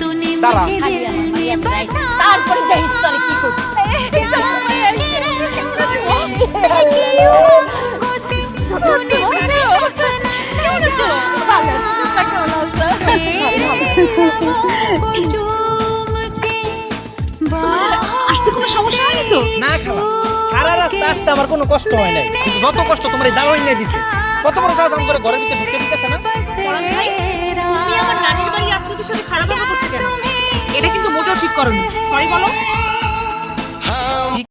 পাই দাঁড়া তারপরে দেখিস তোরে কি করছিস আসতে কোনো সমস্যা হয়নি তো? না খালা সারা রাস্তা আসতে আমার কোনো কষ্ট হয় নাই, কিন্তু যত কষ্ট তোমার এই দাওয়াই নিয়ে দিছে। কত বড় সাহস আম করে ঘরের ভিতরে ঢুকতে দিতেছে না। পরাণ ভাই, তুমি আমার নানির বাড়ি আত্মীয়দের সাথে খারাপ ব্যবহার করতে কেন? এটা কিন্তু মোটেও ঠিক করো না। সরি বলো।